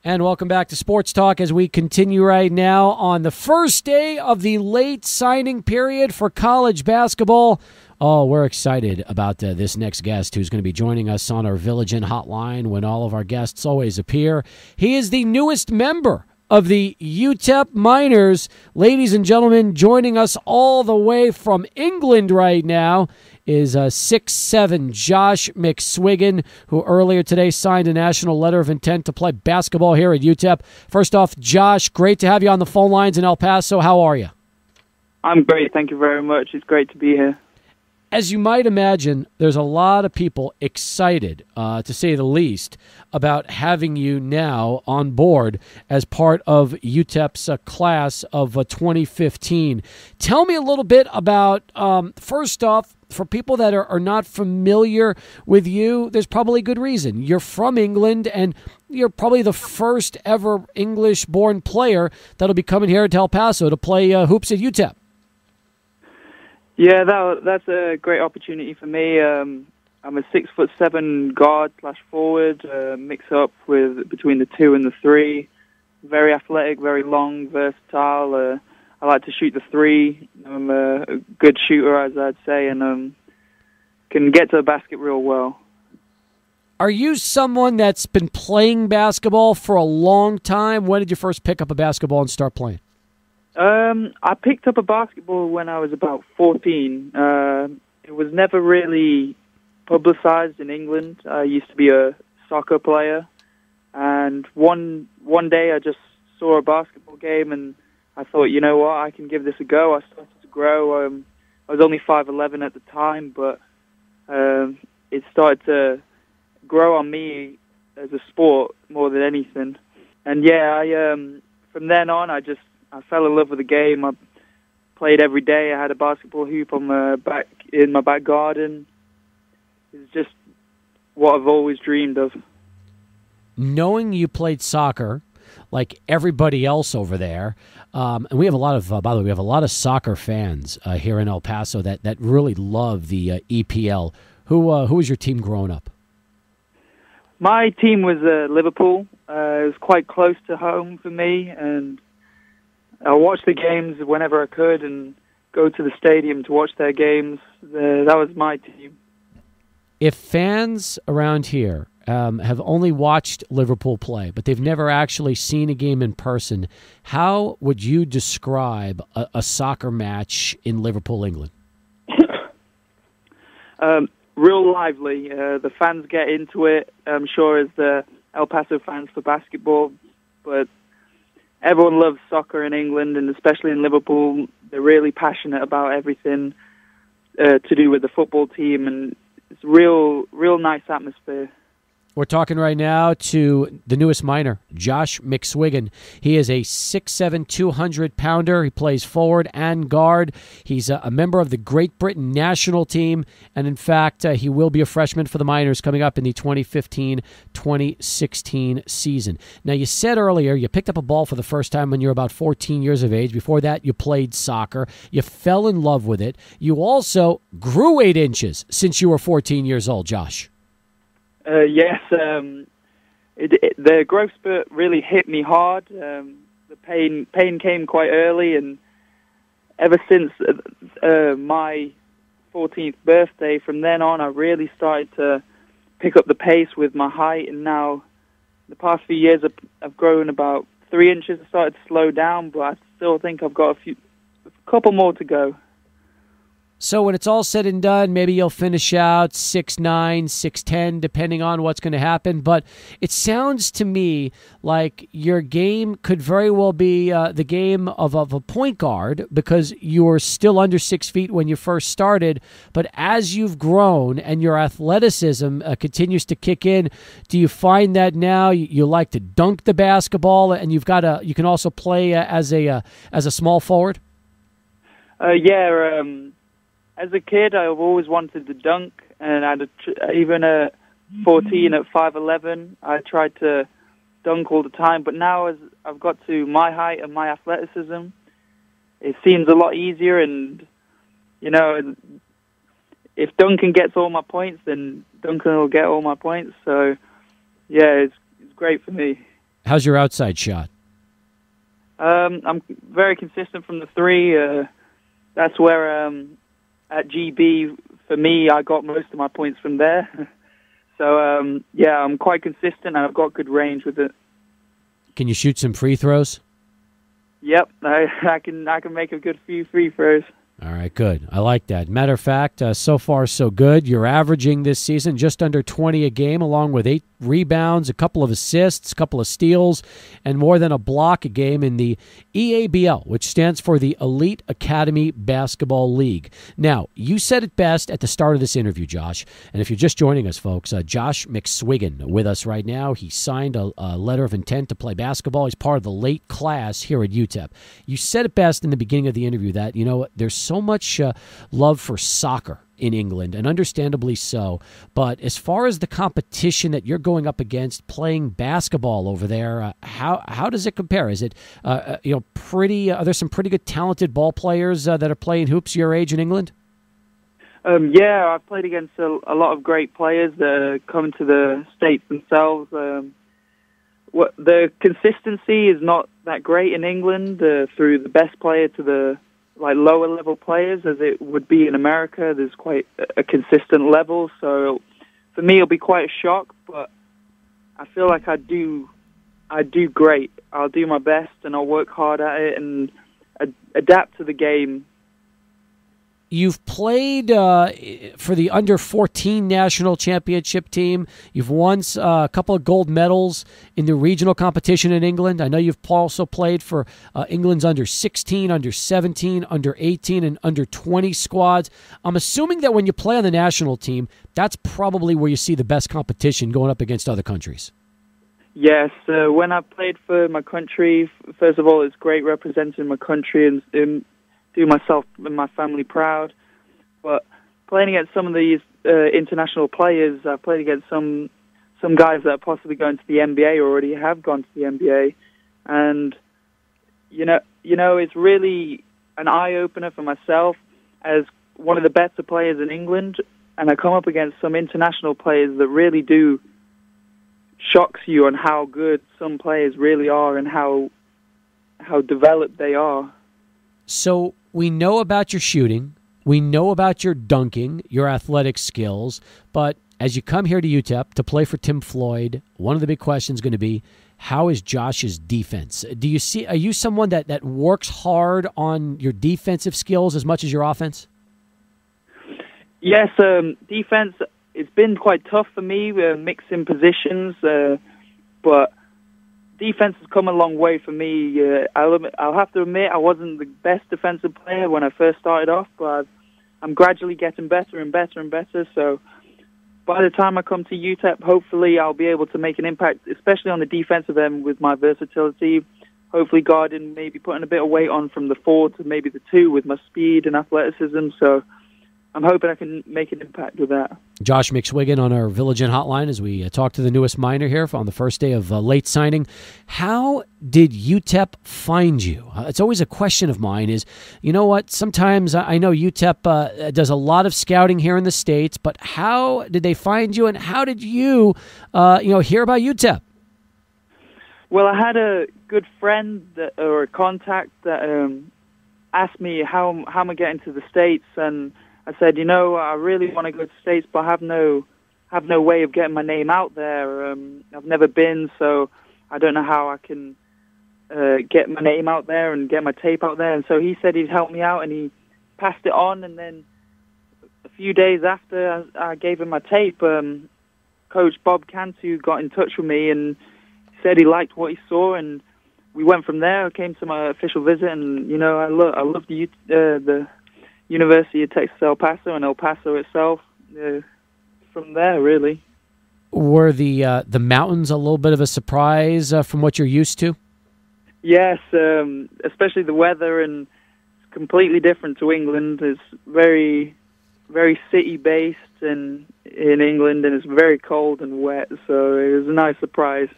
And welcome back to Sports Talk as we continue right now on the first day of the late signing period for college basketball. Oh, we're excited about this next guest who's going to be joining us on our Village Inn hotline when all of our guests always appear. He is the newest member of the UTEP Miners. Ladies and gentlemen, joining us all the way from England right now is 6'7" Josh McSwiggan, who earlier today signed a national letter of intent to play basketball here at UTEP. First off, Josh, great to have you on the phone lines in El Paso. How are you? I'm great. Thank you very much. It's great to be here. As you might imagine, there's a lot of people excited, to say the least, about having you now on board as part of UTEP's class of 2015. Tell me a little bit about, first off, for people that are not familiar with you, there's probably good reason. You're from England, and you're probably the first ever English-born player that'll be coming here to El Paso to play hoops at UTEP. Yeah, that's a great opportunity for me. I'm a 6'7" guard / forward, mix up with between the 2 and the 3. Very athletic, very long, versatile. I like to shoot the 3. I'm a good shooter, as I'd say, and can get to the basket real well. Are you someone that's been playing basketball for a long time? When did you first pick up a basketball and start playing? I picked up a basketball when I was about 14. It was never really publicized in England. I used to be a soccer player, and one day I just saw a basketball game, and I thought, you know what, I can give this a go. I started to grow. I was only 5'11" at the time, but it started to grow on me as a sport more than anything. And yeah, from then on, I fell in love with the game. I played every day. I had a basketball hoop in my back garden. It's just what I've always dreamed of. Knowing you played soccer like everybody else over there, and we have a lot of, by the way, we have a lot of soccer fans here in El Paso that really love the EPL. Who was your team growing up? My team was Liverpool. It was quite close to home for me, and I watched the games whenever I could and go to the stadium to watch their games. That was my team. If fans around here have only watched Liverpool play, but they've never actually seen a game in person, how would you describe a soccer match in Liverpool, England? Real lively. The fans get into it, I'm sure, as the El Paso fans for basketball, but everyone loves soccer in England, and especially in Liverpool. They're really passionate about everything to do with the football team, and it's real nice atmosphere. We're talking right now to the newest miner, Josh McSwiggan. He is a 6'7", 200-pounder. He plays forward and guard. He's a member of the Great Britain national team, and in fact, he will be a freshman for the Miners coming up in the 2015-2016 season. Now, you said earlier you picked up a ball for the first time when you were about 14 years of age. Before that, you played soccer. You fell in love with it. You also grew 8 inches since you were 14 years old, Josh. Yes, the growth spurt really hit me hard. The pain came quite early, and ever since my 14th birthday, from then on, I really started to pick up the pace with my height. And now, the past few years, I've grown about 3 inches. I started to slow down, but I still think I've got a couple more to go. So when it's all said and done, maybe you'll finish out 6'9", 6'10", depending on what's going to happen. But it sounds to me like your game could very well be the game of a point guard, because you were still under 6 feet when you first started. But as you've grown and your athleticism continues to kick in, do you find that now you like to dunk the basketball, and you can also play as a small forward? Yeah. As a kid, I've always wanted to dunk, and even at 14 at 5'11", I tried to dunk all the time. But now, as I've got to my height and my athleticism, it seems a lot easier. And you know, if Duncan gets all my points, then Duncan will get all my points. So, yeah, it's great for me. How's your outside shot? I'm very consistent from the three. That's where at GB, for me, I got most of my points from there. So, I'm quite consistent, and I've got good range with it. Can you shoot some free throws? Yep, I can make a good few free throws. All right, good. I like that. Matter of fact, so far so good. You're averaging this season just under 20 a game, along with 8 rebounds, a couple of assists, a couple of steals, and more than a block a game in the EABL, which stands for the Elite Academy Basketball League. Now, you said it best at the start of this interview, Josh, and if you're just joining us, folks, Josh McSwiggan with us right now. He signed a letter of intent to play basketball. He's part of the late class here at UTEP. You said it best in the beginning of the interview that, there's so much love for soccer in England, and understandably so. But as far as the competition that you're going up against playing basketball over there, how does it compare? Is it pretty? Are there some pretty good talented ball players that are playing hoops your age in England? I've played against a lot of great players that come to the States themselves. The consistency is not that great in England through the best player to the lower level players as it would be in America. There's quite a consistent level, so for me it'll be quite a shock, but I feel like I do great. I'll do my best and I'll work hard at it and adapt to the game. You've played for the under-14 national championship team. You've won a couple of gold medals in the regional competition in England. I know you've also played for England's under-16, under-17, under-18, and under-20 squads. I'm assuming that when you play on the national team, that's probably where you see the best competition going up against other countries. Yes, when I played for my country, first of all, it's great representing my country and do myself and my family proud. But playing against some of these international players, I've played against some guys that are possibly going to the NBA or already have gone to the NBA, and it's really an eye opener for myself as one of the better players in England, and I come up against some international players that really do shocks you on how good some players really are and how developed they are. So we know about your shooting, we know about your dunking, your athletic skills, but as you come here to UTEP to play for Tim Floyd, one of the big questions is going to be, how is Josh's defense? Are you someone that works hard on your defensive skills as much as your offense? Yes, defense, it's been quite tough for me, mixing positions, but defense has come a long way for me. I'll have to admit I wasn't the best defensive player when I first started off, but I'm gradually getting better and better and better. So by the time I come to UTEP, hopefully I'll be able to make an impact, especially on the defensive end with my versatility. Hopefully guarding, maybe putting a bit of weight on from the 4 to maybe the 2 with my speed and athleticism. So I'm hoping I can make an impact with that. Josh McSwiggan on our Village Inn hotline as we talk to the newest minor here on the first day of late signing. How did UTEP find you? It's always a question of mine is, you know what, sometimes I know UTEP does a lot of scouting here in the States, but how did they find you and how did you, hear about UTEP? Well, I had a good friend or a contact that asked me how am I getting to the States, and I said, I really want to go to the States, but I have no way of getting my name out there. I've never been, so I don't know how I can get my name out there and get my tape out there. And so he said he'd help me out, and he passed it on. And then a few days after I gave him my tape, Coach Bob Cantu got in touch with me and said he liked what he saw, and we went from there. I came to my official visit, and I love the University of Texas El Paso and El Paso itself. From there, really. Were the mountains a little bit of a surprise from what you're used to? Yes, especially the weather, and it's completely different to England. It's very, very city-based in England, and it's very cold and wet, so it was a nice surprise.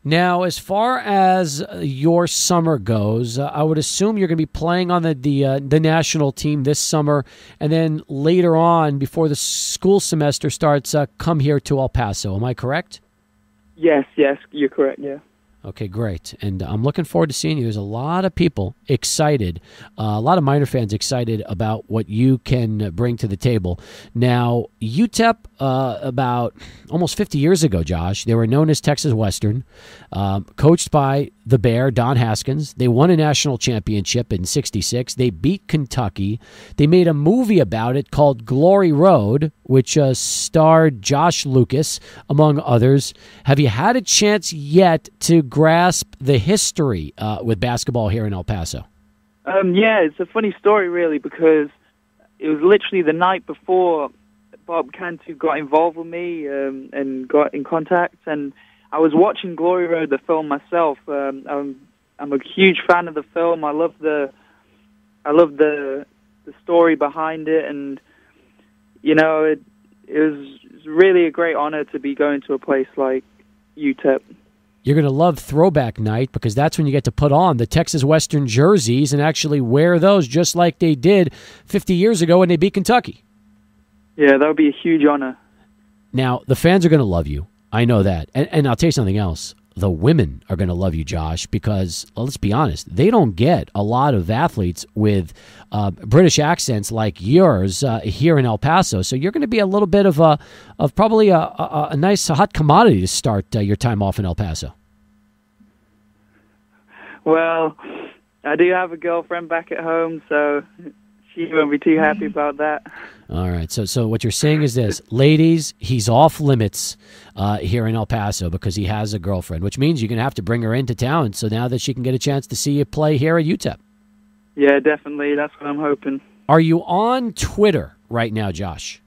Now, as far as your summer goes, I would assume you're going to be playing on the national team this summer, and then later on, before the school semester starts, come here to El Paso. Am I correct? Yes, you're correct, yeah. Okay, great. And I'm looking forward to seeing you. There's a lot of people excited, a lot of Miner fans excited about what you can bring to the table. Now, UTEP, about almost 50 years ago, Josh, they were known as Texas Western, coached by the Bear, Don Haskins. They won a national championship in '66. They beat Kentucky. They made a movie about it called Glory Road, which starred Josh Lucas, among others. Have you had a chance yet to grasp the history with basketball here in El Paso? Yeah, it's a funny story, really, because it was literally the night before Bob Cantu got involved with me and got in contact, and I was watching Glory Road, the film, myself. I'm a huge fan of the film. I love the story behind it, and you know, it was really a great honor to be going to a place like UTEP. You're going to love Throwback Night because that's when you get to put on the Texas Western jerseys and actually wear those just like they did 50 years ago when they beat Kentucky. Yeah, that would be a huge honor. Now, the fans are going to love you. I know that. And I'll tell you something else. The women are going to love you, Josh, because, well, let's be honest, they don't get a lot of athletes with British accents like yours here in El Paso. So you're going to be a little bit of probably a nice hot commodity to start your time off in El Paso. Well, I do have a girlfriend back at home, so she won't be too happy about that. All right. So what you're saying is this. Ladies, he's off limits here in El Paso because he has a girlfriend, which means you're going to have to bring her into town so now that she can get a chance to see you play here at UTEP. Yeah, definitely. That's what I'm hoping. Are you on Twitter right now, Josh?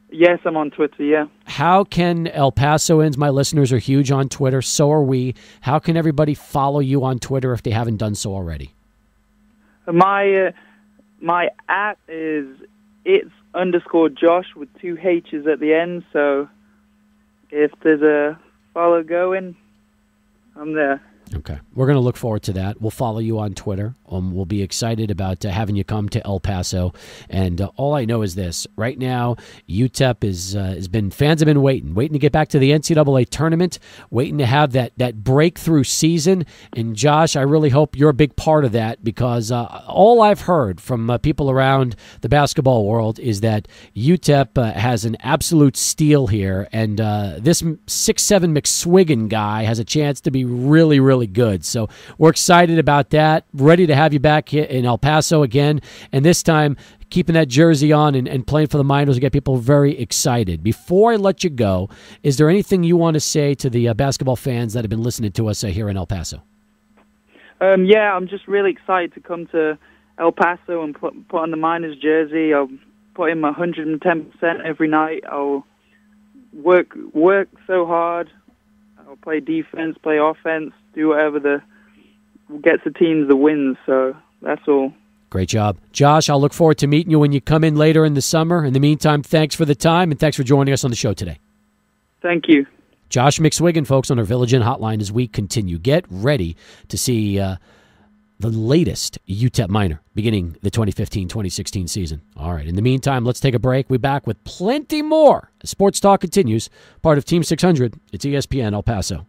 Yes, I'm on Twitter, yeah. How can El Pasoans, my listeners are huge on Twitter, so are we. How can everybody follow you on Twitter if they haven't done so already? My @ is its_Josh with 2 H's at the end, so if there's a follow going, I'm there. Okay. We're going to look forward to that. We'll follow you on Twitter. We'll be excited about having you come to El Paso. And all I know is this. Right now, UTEP fans have been waiting to get back to the NCAA tournament, waiting to have that breakthrough season. And, Josh, I really hope you're a big part of that because all I've heard from people around the basketball world is that UTEP has an absolute steal here. And this 6'7" McSwiggan guy has a chance to be really, really good. So we're excited about that. Ready to have you back here in El Paso again. And this time, keeping that jersey on and playing for the Miners will get people very excited. Before I let you go, is there anything you want to say to the basketball fans that have been listening to us here in El Paso? Yeah, I'm just really excited to come to El Paso and put on the Miners jersey. I'll put in my 110% every night. I'll work so hard. I'll play defense, play offense, do whatever gets the teams the wins. So that's all. Great job. Josh, I'll look forward to meeting you when you come in later in the summer. In the meantime, thanks for the time, and thanks for joining us on the show today. Thank you. Josh McSwiggan, folks, on our Village Inn hotline as we continue. Get ready to see the latest UTEP Miner beginning the 2015-2016 season. All right. In the meantime, let's take a break. We're back with plenty more. Sports Talk continues, part of Team 600. It's ESPN El Paso.